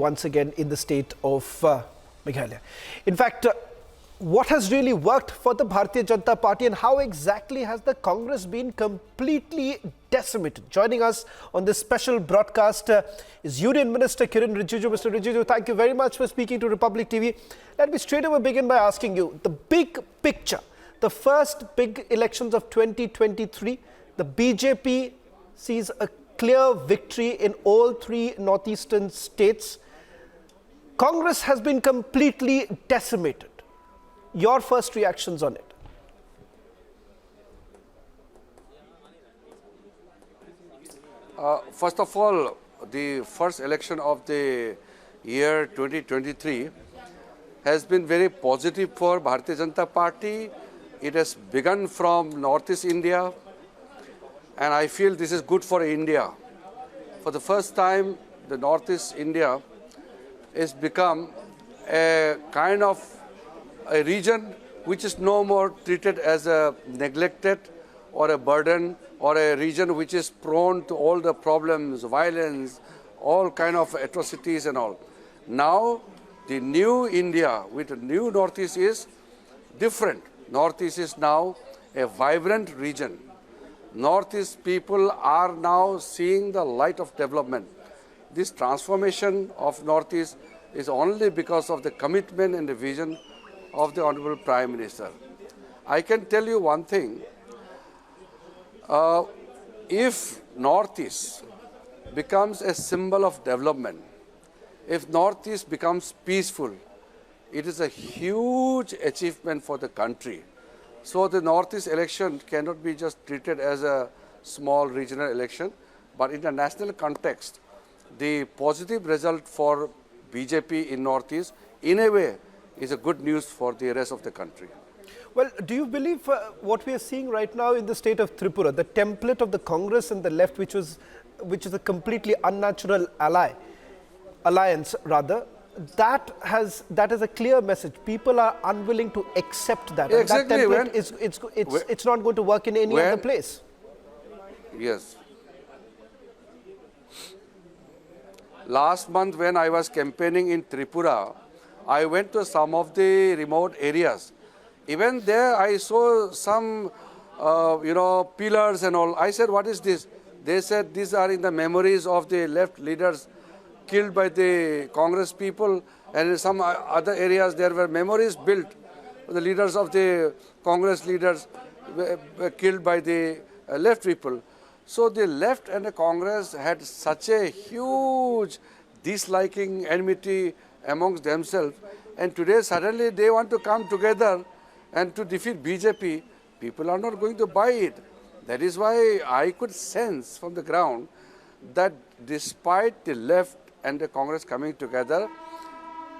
once again in the state of Meghalaya. In fact, what has really worked for the Bharatiya Janata Party and how exactly has the Congress been completely decimated? Joining us on this special broadcast is Union Minister Kiren Rijiju. Mr. Rijiju, thank you very much for speaking to Republic TV. Let me straight away begin by asking you the big picture. The first big elections of 2023, the BJP sees a clear victory in all three northeastern states. Congress has been completely decimated. Your first reactions on it? First of all, the first election of the year 2023 has been very positive for Bharatiya Janata Party. It has begun from Northeast India, and I feel this is good for India. For the first time, the Northeast India has become a kind of a region which is no more treated as a neglected or a burden, or a region which is prone to all the problems, violence, all kind of atrocities and all. Now, the new India with the new Northeast is different. Northeast is now a vibrant region. Northeast people are now seeing the light of development. This transformation of Northeast is only because of the commitment and the vision of the Honorable Prime Minister. I can tell you one thing. If Northeast becomes a symbol of development, if Northeast becomes peaceful, it is a huge achievement for the country. So the Northeast election cannot be just treated as a small regional election, but in the national context, the positive result for BJP in Northeast, in a way, is a good news for the rest of the country. Well, do you believe what we are seeing right now in the state of Tripura, the template of the Congress and the left, which is a completely unnatural alliance rather, that is a clear message. People are unwilling to accept that. Exactly. And that template it's not going to work in any other place. Yes. Last month when I was campaigning in Tripura, I went to some of the remote areas. Even there I saw some, pillars and all. I said, what is this? They said these are in the memories of the left leaders killed by the Congress people, and in some other areas there were memories built. The leaders of the Congress leaders were killed by the left people. So the left and the Congress had such a huge disliking, enmity amongst themselves, and today suddenly they want to come together and to defeat BJP. People are not going to buy it. That is why I could sense from the ground that despite the left and the Congress coming together,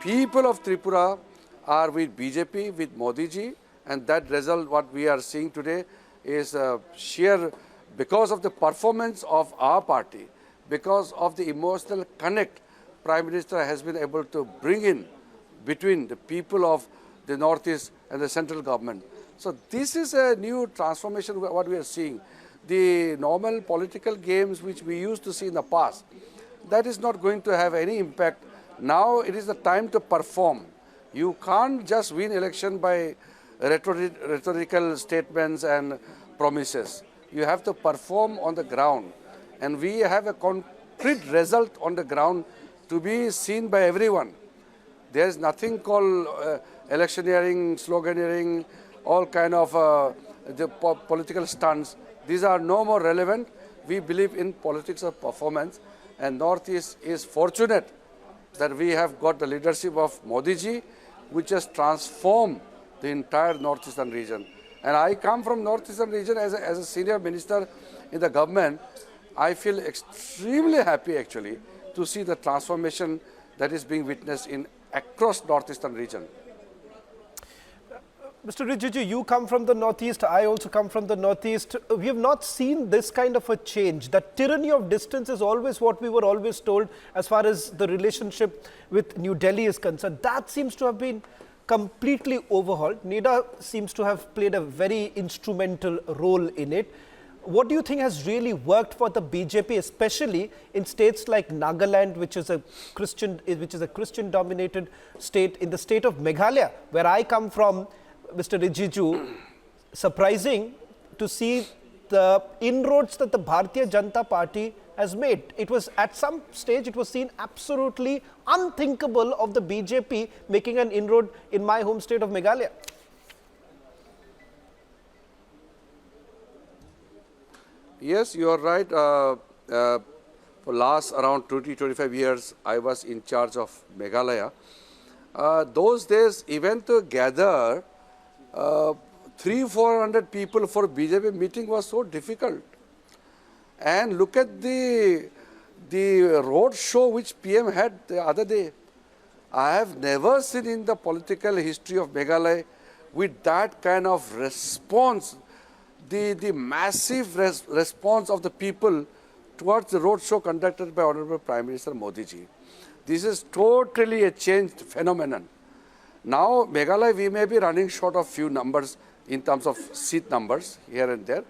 people of Tripura are with BJP, with Modi ji, and that result, what we are seeing today, is sheer because of the performance of our party, because of the emotional connect Prime Minister has been able to bring in between the people of the Northeast and the central government. So this is a new transformation, what we are seeing. The normal political games which we used to see in the past, that is not going to have any impact. Now it is the time to perform. You can't just win election by rhetorical statements and promises. You have to perform on the ground. And we have a concrete result on the ground to be seen by everyone. There is nothing called electioneering, sloganeering, all kind of political stunts. These are no more relevant. We believe in politics of performance, and Northeast is fortunate that we have got the leadership of Modi ji, which has transformed the entire Northeastern region. And I come from Northeastern region as a senior minister in the government. I feel extremely happy actually to see the transformation that is being witnessed in across Northeastern region. Mr. Rijiju, you come from the Northeast, I also come from the Northeast. We have not seen this kind of a change. That tyranny of distance is always what we were always told as far as the relationship with New Delhi is concerned. That seems to have been completely overhauled. NIDA seems to have played a very instrumental role in it. what do you think has really worked for the BJP, especially in states like Nagaland, which is a Christian-dominated state, in the state of Meghalaya, where I come from, Mr. Rijiju? Surprising to see the inroads that the Bharatiya Janata Party has made. It was at some stage, it was seen absolutely unthinkable of the BJP making an inroad in my home state of Meghalaya. Yes, you are right. For last around 20-25 years, I was in charge of Meghalaya. Those days, even to gather 300-400 people for BJP meeting was so difficult. And look at the road show which PM had the other day. I have never seen in the political history of Meghalaya with that kind of response, the massive response of the people towards the road show conducted by Honorable Prime Minister Modi ji. This is totally a changed phenomenon. Now, Meghalaya, we may be running short of few numbers in terms of seat numbers here and there,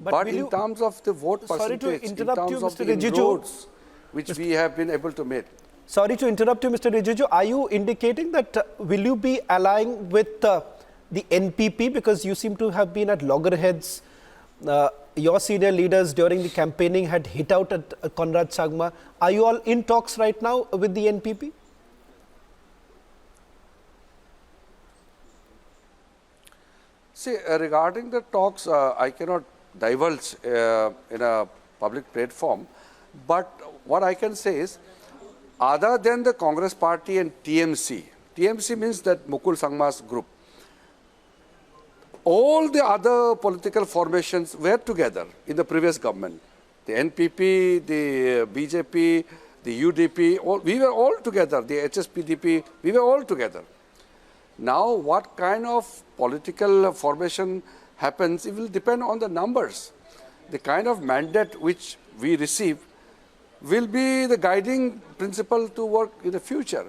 but in terms of the vote percentage, in terms of the inroads which we have been able to make. Sorry to interrupt you, Mr. Rijiju. Are you indicating that will you be allying with the NPP, because you seem to have been at loggerheads? Your senior leaders during the campaigning had hit out at Conrad Sangma. Are you all in talks right now with the NPP? See, regarding the talks, I cannot divulge in a public platform, but what I can say is, other than the Congress party and TMC, TMC means that Mukul Sangma's group, all the other political formations were together in the previous government. The NPP, the BJP, the UDP, we were all together. The HSPDP, we were all together. Now, what kind of political formation happens, it will depend on the numbers. The kind of mandate which we receive will be the guiding principle to work in the future.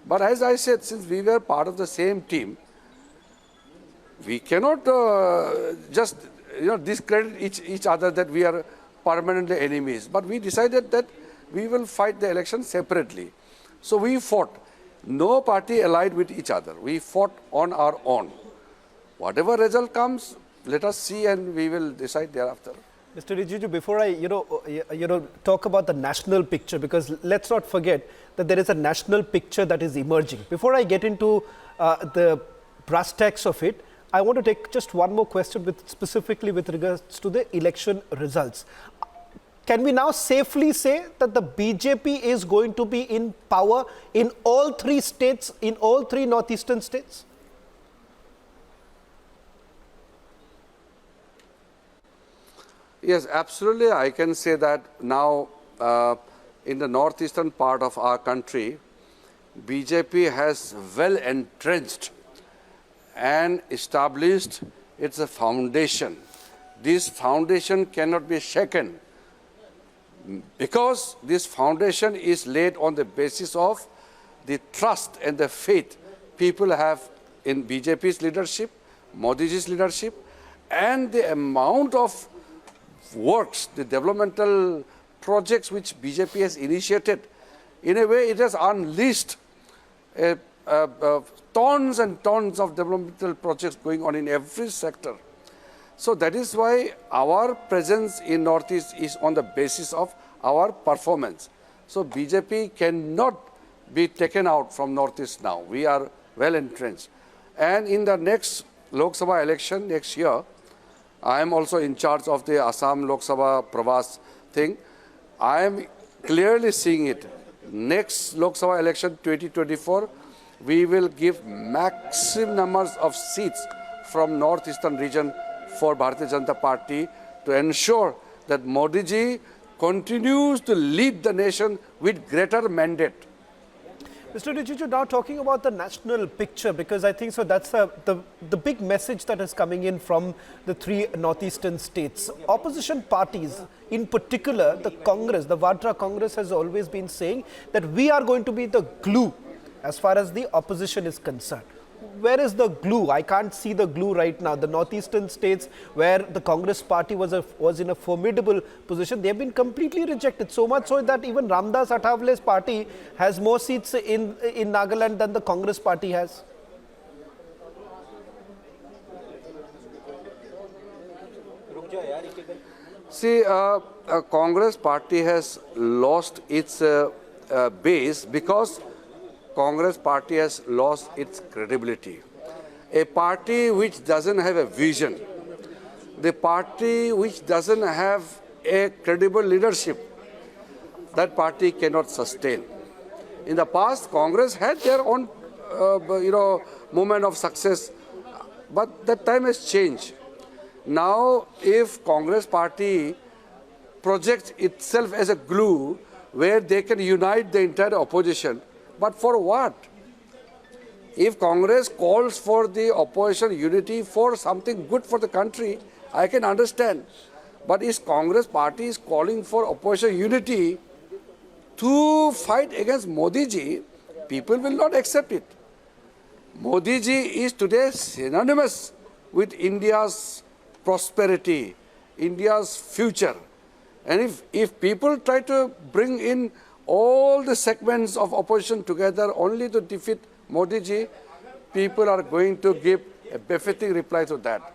But as I said, since we were part of the same team, we cannot just discredit each other that we are permanently enemies. But we decided that we will fight the election separately. So we fought. No party allied with each other. We fought on our own. Whatever result comes, let us see and we will decide thereafter. Mr. Rijiju, before I talk about the national picture, because let's not forget that there is a national picture that is emerging. Before I get into the brass tacks of it, I want to take just one more question specifically with regards to the election results. Can we now safely say that the BJP is going to be in power in all three states, in all three northeastern states? Yes, absolutely. I can say that now in the northeastern part of our country, BJP has well entrenched and established its foundation. This foundation cannot be shaken because this foundation is laid on the basis of the trust and the faith people have in BJP's leadership, Modi's leadership, and the amount of works, the developmental projects which BJP has initiated. In a way, it has unleashed tons and tons of developmental projects going on in every sector. So that is why our presence in Northeast is on the basis of our performance. So BJP cannot be taken out from Northeast now. We are well entrenched. And in the next Lok Sabha election next year, I am also in charge of the Assam Lok Sabha Pravas thing. I am clearly seeing it. Next Lok Sabha election 2024, we will give maximum numbers of seats from northeastern region for Bharatiya Janata Party to ensure that Modi ji continues to lead the nation with greater mandate. Mr. Rijiju, now talking about the national picture, because I think so that's the big message that is coming in from the three northeastern states. Opposition parties, in particular the Congress, the Vadra Congress has always been saying that we are going to be the glue as far as the opposition is concerned. where is the glue? I can't see the glue right now. The northeastern states where the Congress party was in a formidable position, they have been completely rejected. So much so that even Ramdas Athawale's party has more seats in Nagaland than the Congress party has. See, Congress party has lost its base because Congress party has lost its credibility. A party which doesn't have a vision, the party which doesn't have a credible leadership, that party cannot sustain. In the past, Congress had their own, moment of success, but that time has changed. Now, if Congress party projects itself as a glue where they can unite the entire opposition, but for what? If Congress calls for the opposition unity for something good for the country, I can understand. But if Congress party is calling for opposition unity to fight against Modi ji, people will not accept it. Modi ji is today synonymous with India's prosperity, India's future. And if people try to bring in all the segments of opposition together only to defeat Modi ji, people are going to give a befitting reply to that.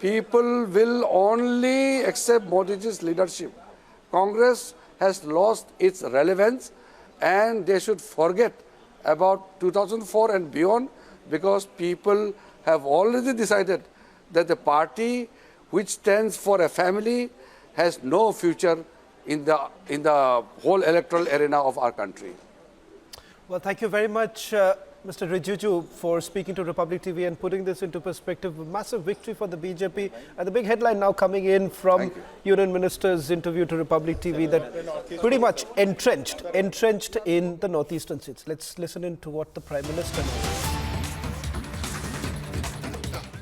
People will only accept Modi ji's leadership. Congress has lost its relevance and they should forget about 2004 and beyond, because people have already decided that the party which stands for a family has no future in the whole electoral arena of our country. Well, thank you very much, Mr. Rijiju, for speaking to Republic TV and putting this into perspective. A massive victory for the BJP. And the big headline now coming in from Union Minister's interview to Republic TV that pretty much entrenched in the northeastern states. Let's listen in to what the Prime Minister knows.